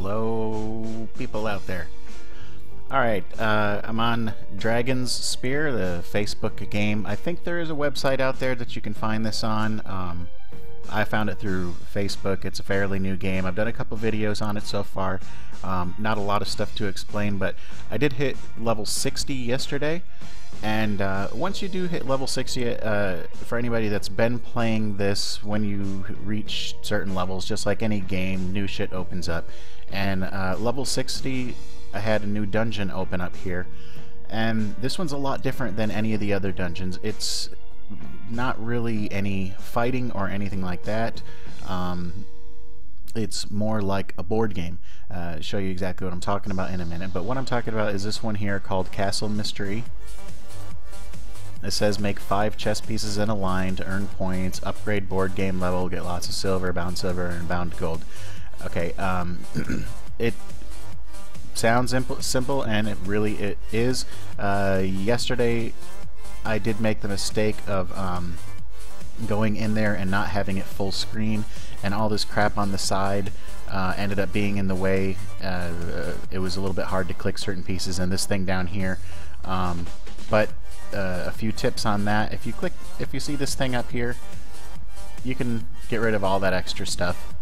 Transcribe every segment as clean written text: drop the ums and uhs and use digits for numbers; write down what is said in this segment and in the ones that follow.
Hello, people out there. Alright, I'm on Dragon's Spear, the Facebook game. I think there is a website out there that you can find this on. I found it through Facebook. It's a fairly new game. I've done a couple videos on it so far. Not a lot of stuff to explain, but I did hit level 60 yesterday. And once you do hit level 60, for anybody that's been playing this, when you reach certain levels, just like any game, new shit opens up. And level 60, I had a new dungeon open up here. And this one's a lot different than any of the other dungeons. It's not really any fighting or anything like that. It's more like a board game. Show you exactly what I'm talking about in a minute. But what I'm talking about is this one here called Castle Mystery. It says make 5 chess pieces in a line to earn points, upgrade board game level, get lots of silver, and bound gold. Okay, it sounds simple, and it is. Yesterday I did make the mistake of going in there and not having it full screen, and all this crap on the side ended up being in the way. It was a little bit hard to click certain pieces, and this thing down here. But a few tips on that. If you see this thing up here, you can get rid of all that extra stuff.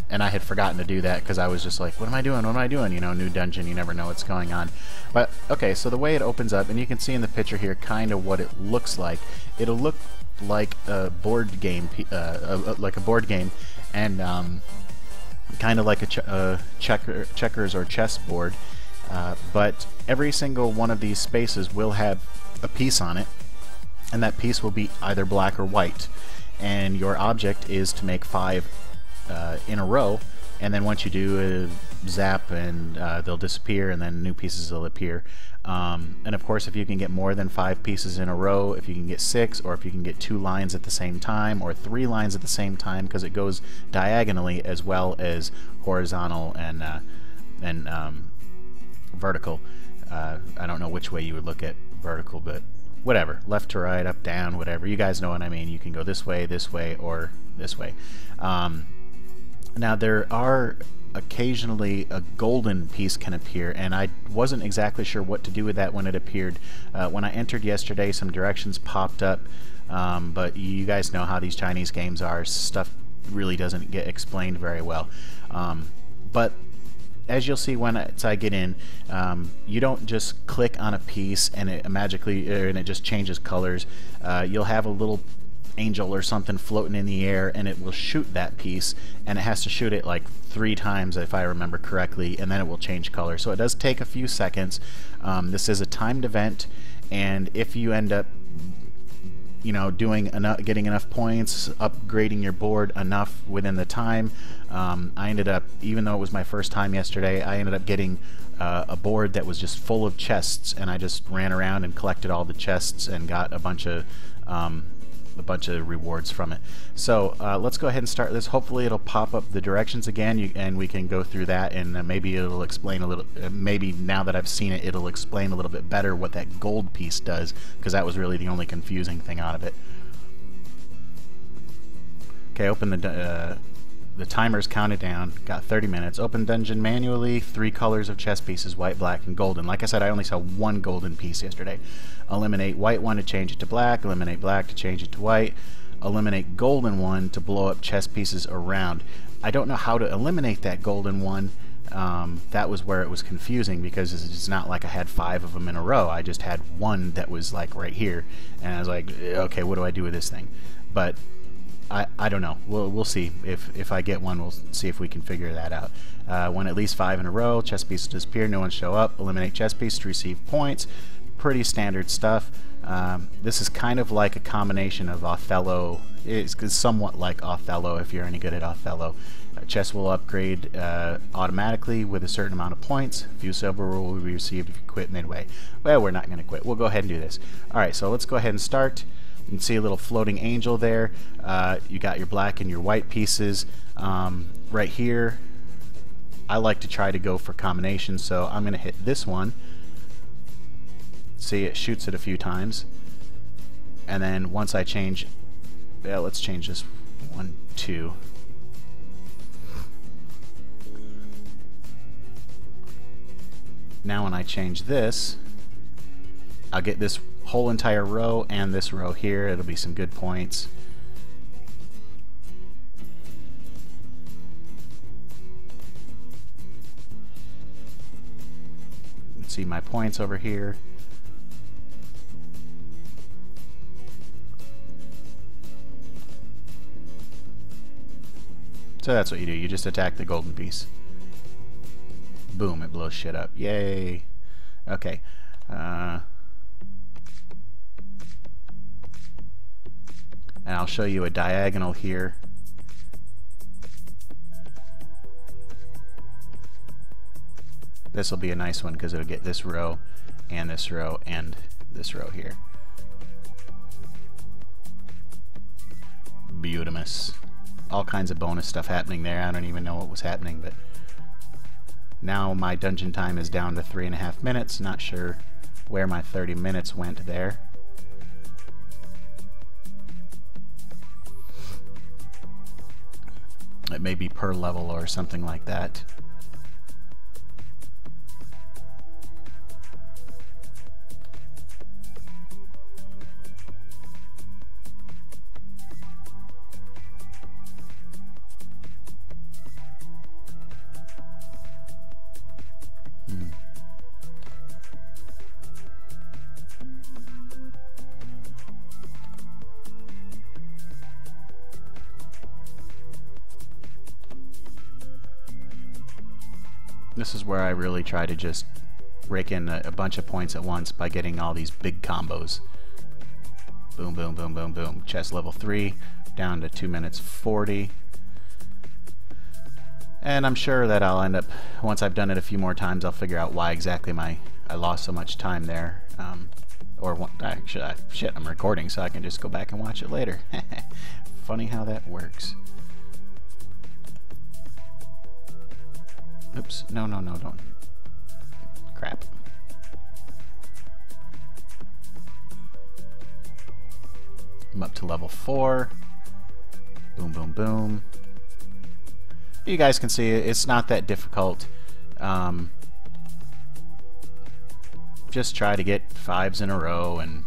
And I had forgotten to do that because I was just like, what am I doing? What am I doing? You know, new dungeon, you never know what's going on. But okay, so the way it opens up, and you can see in the picture here kind of what it looks like. It'll look like a board game, and kind of like a checkers or chess board. But every single one of these spaces will have a piece on it, and that piece will be either black or white. And your object is to make 5 in a row, and then once you do, zap, and they'll disappear, and then new pieces will appear. And of course, if you can get more than 5 pieces in a row, if you can get 6, or if you can get 2 lines at the same time, or 3 lines at the same time, because it goes diagonally as well as horizontal and vertical. I don't know which way you would look at vertical, but whatever. Left to right, up, down, whatever. You guys know what I mean. You can go this way, or this way. Now there are occasionally a golden piece can appear, and I wasn't exactly sure what to do with that when it appeared. When I entered yesterday, some directions popped up, but you guys know how these Chinese games are. Stuff really doesn't get explained very well. But as you'll see when I get in, you don't just click on a piece and it magically and it just changes colors. You'll have a little angel or something floating in the air, and it will shoot that piece, and it has to shoot it like 3 times if I remember correctly, and then it will change color. So it does take a few seconds. This is a timed event, and if you end up, you know, getting enough points, upgrading your board enough within the time, I ended up, even though it was my first time yesterday, I ended up getting a board that was just full of chests, and I just ran around and collected all the chests and got a bunch of rewards from it. So let's go ahead and start this. Hopefully it'll pop up the directions again, and we can go through that, and maybe it'll explain a little, maybe now that I've seen it, it'll explain a little bit better what that gold piece does, because that was really the only confusing thing out of it. Okay, open the timer's counted down. Got 30 minutes. Open dungeon manually. 3 colors of chess pieces: white, black, and golden. Like I said, I only saw 1 golden piece yesterday. Eliminate white one to change it to black. Eliminate black to change it to white. Eliminate golden one to blow up chess pieces around. I don't know how to eliminate that golden one. That was where it was confusing, because it's not like I had 5 of them in a row. I just had 1 that was like right here, and I was like, okay, what do I do with this thing? But I don't know. We'll see. If I get one, we'll see if we can figure that out. When at least 5 in a row, chess pieces disappear, no one show up. Eliminate chess piece to receive points. Pretty standard stuff. This is kind of like a combination of Othello. It's somewhat like Othello if you're any good at Othello. Chess will upgrade automatically with a certain amount of points. A few silver will be received if you quit midway. Well, we're not going to quit. We'll go ahead and do this. Alright, so let's go ahead and start. You can see a little floating angel there. You got your black and your white pieces. Right here, I like to try to go for combinations, so I'm going to hit this one. See, it shoots it a few times. And then once I change, let's change this 1, 2. Now when I change this, I'll get this whole entire row and this row here. It'll be some good points. Let's see my points over here. So that's what you do. You just attack the golden piece. Boom, it blows shit up. Yay. Okay. And I'll show you a diagonal here. This will be a nice one because it'll get this row and this row and this row here. Beautimous. All kinds of bonus stuff happening there. I don't even know what was happening, but now my dungeon time is down to 3.5 minutes. Not sure where my 30 minutes went there. It may be per level or something like that. This is where I really try to just rake in a bunch of points at once by getting all these big combos. Boom, boom, boom, boom, boom. Chest level 3, down to 2 minutes 40. And I'm sure that I'll end up, once I've done it a few more times, I'll figure out why exactly I lost so much time there. Shit, I'm recording, so I can just go back and watch it later. Funny how that works. Oops, no, don't. Crap. I'm up to level 4. Boom, boom, boom. You guys can see it's not that difficult. Just try to get 5s in a row, and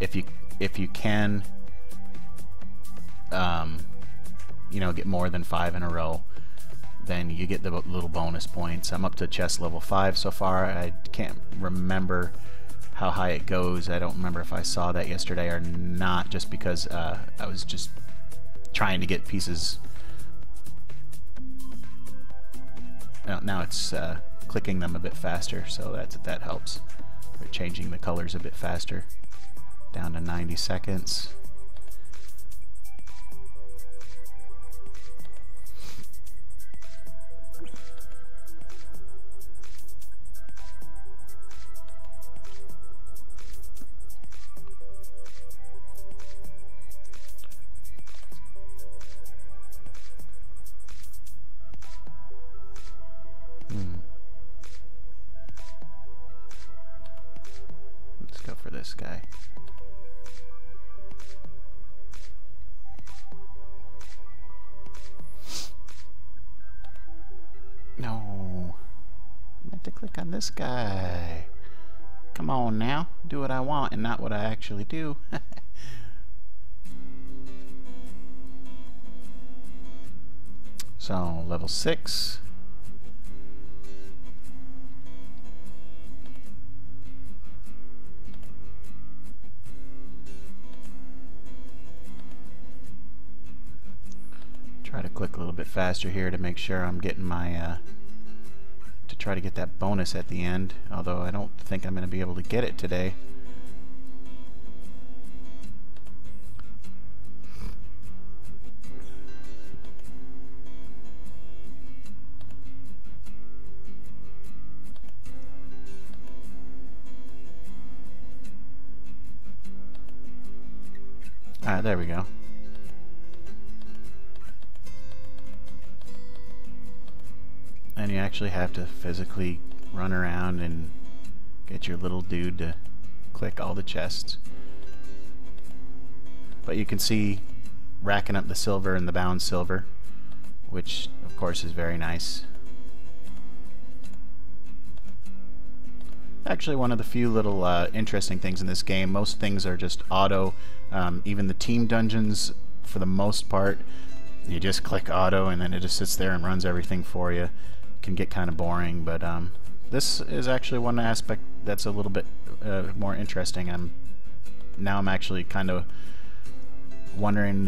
if you can, you know, get more than 5 in a row, then you get the little bonus points. I'm up to chest level 5 so far. I can't remember how high it goes. I don't remember if I saw that yesterday or not, just because I was just trying to get pieces. Now it's clicking them a bit faster, so that helps. We're changing the colors a bit faster. Down to 90 seconds. Let's go for this guy. No, I meant to click on this guy. Come on now, do what I want and not what I actually do. So, level 6. Try to click a little bit faster here to make sure I'm getting my to try to get that bonus at the end, although I don't think I'm going to be able to get it today. Alright, there we go. And you actually have to physically run around and get your little dude to click all the chests. But you can see racking up the silver and the bound silver, which of course is very nice. actually one of the few little interesting things in this game. Most things are just auto. Even the team dungeons, for the most part, you just click auto and then it just sits there and runs everything for you. Can get kind of boring, but this is actually one aspect that's a little bit more interesting. Now I'm actually kind of wondering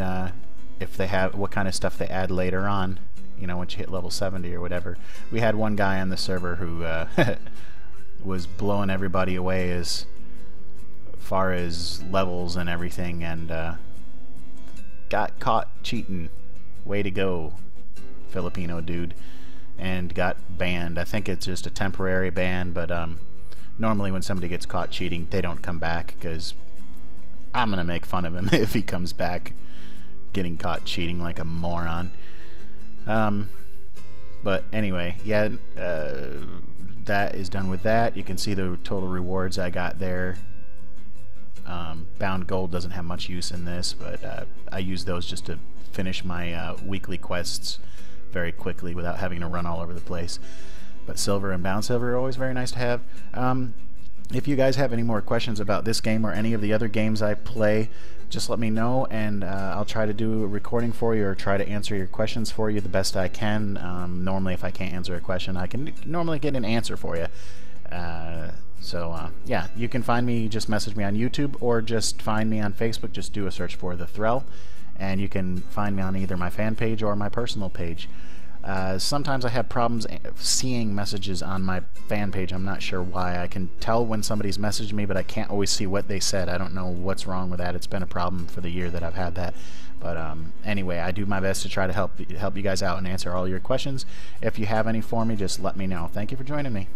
if they have what kind of stuff they add later on. You know, once you hit level 70 or whatever. We had one guy on the server who was blowing everybody away as far as levels and everything, and got caught cheating. Way to go, Filipino dude. And got banned. I think it's just a temporary ban, but normally when somebody gets caught cheating, they don't come back, because I'm gonna make fun of him if he comes back getting caught cheating like a moron. But anyway, yeah, that is done with that. You can see the total rewards I got there. Bound gold doesn't have much use in this, but I use those just to finish my weekly quests very quickly without having to run all over the place. But silver and bound silver are always very nice to have. If you guys have any more questions about this game or any of the other games I play, just let me know, and I'll try to do a recording for you or try to answer your questions for you the best I can. Normally, if I can't answer a question, I can normally get an answer for you. Yeah, you can find me, just message me on YouTube, or just find me on Facebook. Just do a search for Thethrell, and you can find me on either my fan page or my personal page. Sometimes I have problems seeing messages on my fan page. I'm not sure why. I can tell when somebody's messaged me, but I can't always see what they said. I don't know what's wrong with that. It's been a problem for the year that I've had that. But anyway, I do my best to try to help you guys out and answer all your questions. If you have any for me, just let me know. Thank you for joining me.